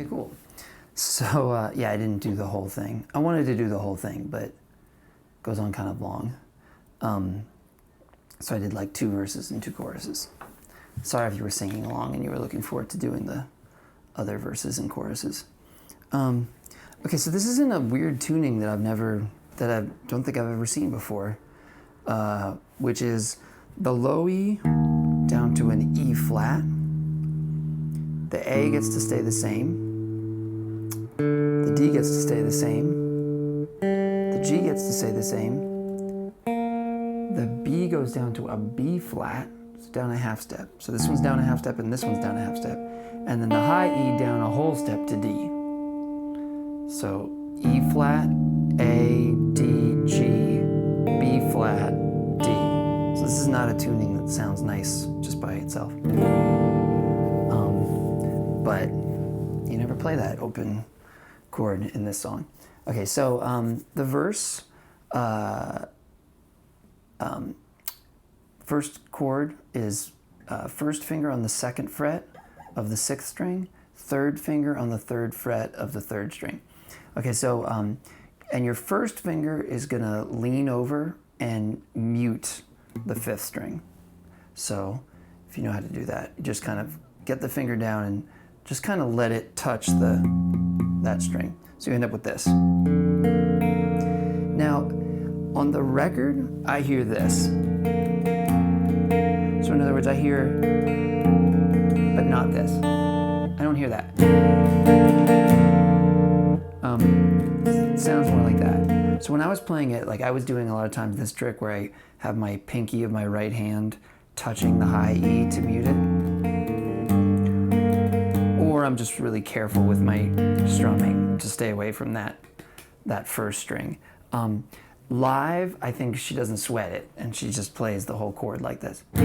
Cool. So yeah, I didn't do the whole thing. I wanted to do the whole thing, but it goes on kind of long. So I did like 2 verses and 2 choruses. Sorry if you were singing along and you were looking forward to doing the other verses and choruses. Okay, so this is in a weird tuning that I don't think I've ever seen before, which is the low E down to an E flat. The A gets to stay the same. The D gets to stay the same. The G gets to stay the same. The B goes down to a B flat. It's down a half step. So this one's down a half step and this one's down a half step. And then the high E down a whole step to D. So E flat, A, D, G, B flat, D. So this is not a tuning that sounds nice just by itself. But you never play that open chord in this song. Okay, so the verse, first chord is first finger on the 2nd fret of the 6th string, 3rd finger on the 3rd fret of the 3rd string. Okay, so, and your first finger is gonna lean over and mute the 5th string. So if you know how to do that, you just kind of get the finger down and just kind of let it touch that string. So you end up with this. Now, on the record, I hear this. So in other words, I hear, but not this. I don't hear that. It sounds more like that. So when I was playing it, like I was doing a lot of times this trick where I have my pinky of my right hand touching the high E to mute it. Or I'm just really careful with my strumming to stay away from that first string. Live, I think she doesn't sweat it, and she just plays the whole chord like this. So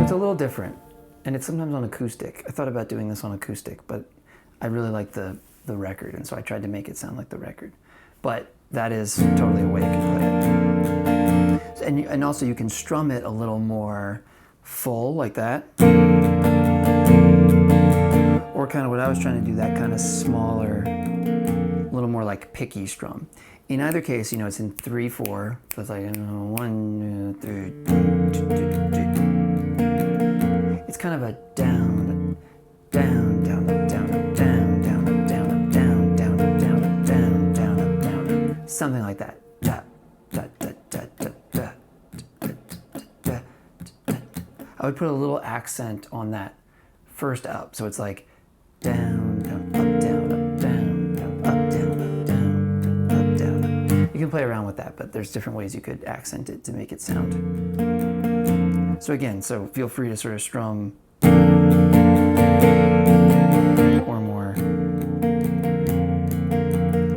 it's a little different, and it's sometimes on acoustic. I thought about doing this on acoustic, but I really like the record, and so I tried to make it sound like the record. But that is totally a way you can play it. And also you can strum it a little more full, like that. Or kind of what I was trying to do, that kind of smaller, a little more like picky strum. In either case, you know, it's in 3/4, so it's like 1, 2, 3. It's kind of a down, down, down, down, down, down, down, down, down, down, down, down, down, down, something like that. Da, da, da, da, da, da, da, da, da, da. I would put a little accent on that first up. So it's like down, down, up, down, up, down, down, up, down, up, down, up, down. You can play around with that, but there's different ways you could accent it to make it sound. So again, so feel free to sort of strum or more,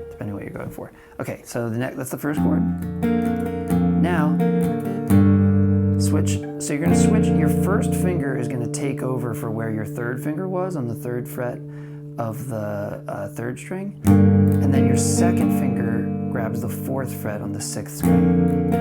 depending what you're going for. Okay, so that's the first chord. Now, switch. So you're going to switch. Your first finger is going to take over for where your third finger was on the 3rd fret of the 3rd string, and then your second finger grabs the 4th fret on the 6th string.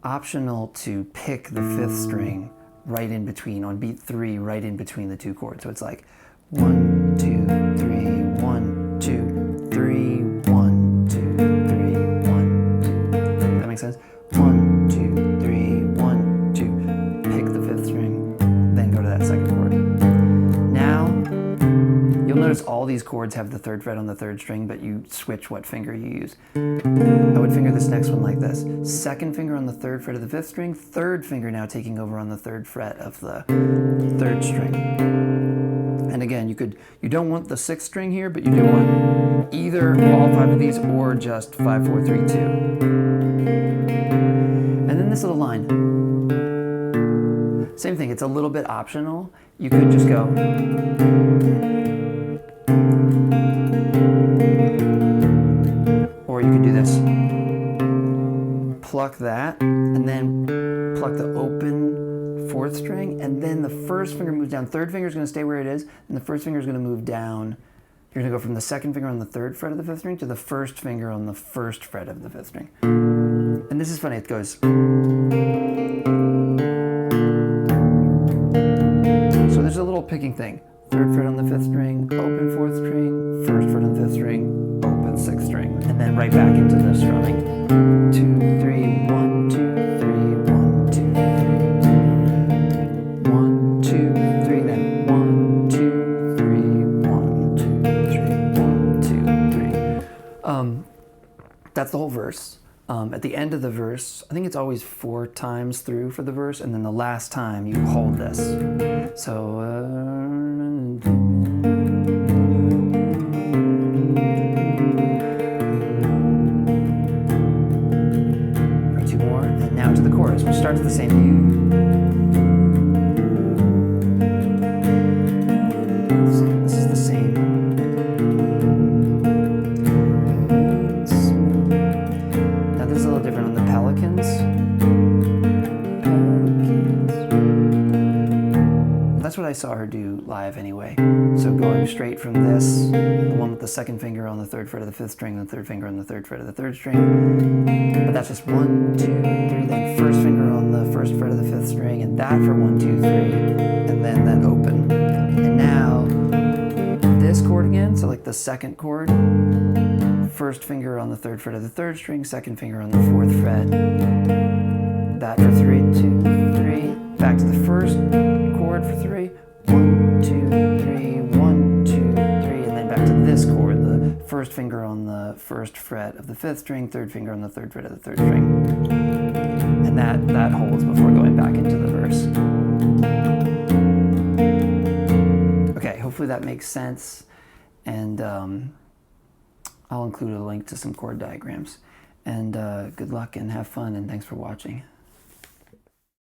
Optional to pick the 5th string right in between, on beat 3, right in between the 2 chords. So it's like 1, 2, 3, 1, 2, 3, 1, 2, 3, 1, 2. Does that make sense? 1, 2, 3, 1, 2. Pick the 5th string, then go to that 2nd chord. Now, you'll notice all these chords have the 3rd fret on the 3rd string, but you switch what finger you use. I would finger this next one like this. 2nd finger on the 3rd fret of the 5th string, 3rd finger now taking over on the 3rd fret of the 3rd string. And again, you don't want the 6th string here, but you do want either all 5 of these or just 5, 4, 3, 2. And then this little line. Same thing, it's a little bit optional. You could just go. Or you could do this. Pluck that, and then pluck the open 4th string, and then the 1st finger moves down. 3rd finger is going to stay where it is, and the 1st finger is going to move down. You're going to go from the 2nd finger on the 3rd fret of the 5th string to the 1st finger on the 1st fret of the 5th string. And this is funny, it goes. So there's a little picking thing. 3rd fret on the 5th string, open 4th string, 1st fret on the 5th string, open 6th string, and then right back into the strumming. 2, 3, 1, 2, 3, 1, 2, 3. 1, 2, 3, then 1, 2, 3, 1, 2, 3, 1, 2, 3. That's the whole verse. At the end of the verse, I think it's always 4 times through for the verse, and then the last time you hold this. So, or 2 more, and now to the chorus, which starts the same. This is the same. Now this is a little different on the Pelicans. That's what I saw her do live anyway. So going straight from this, the one with the 2nd finger on the 3rd fret of the 5th string, the 3rd finger on the 3rd fret of the 3rd string. But that's just 1, 2, 3, then 1st finger on the 1st fret of the 5th string, and that for 1, 2, 3, and then that open. And now this chord again, so like the 2nd chord, 1st finger on the 3rd fret of the 3rd string, 2nd finger on the 4th fret. That for 3, 2, 3. Back to the 1st chord for 3. 1, 2, 3, 1, 2, 3, and then back to this chord, the 1st finger on the 1st fret of the 5th string, 3rd finger on the 3rd fret of the 3rd string. And that holds before going back into the verse. Okay, hopefully that makes sense. And I'll include a link to some chord diagrams. And good luck and have fun, and thanks for watching.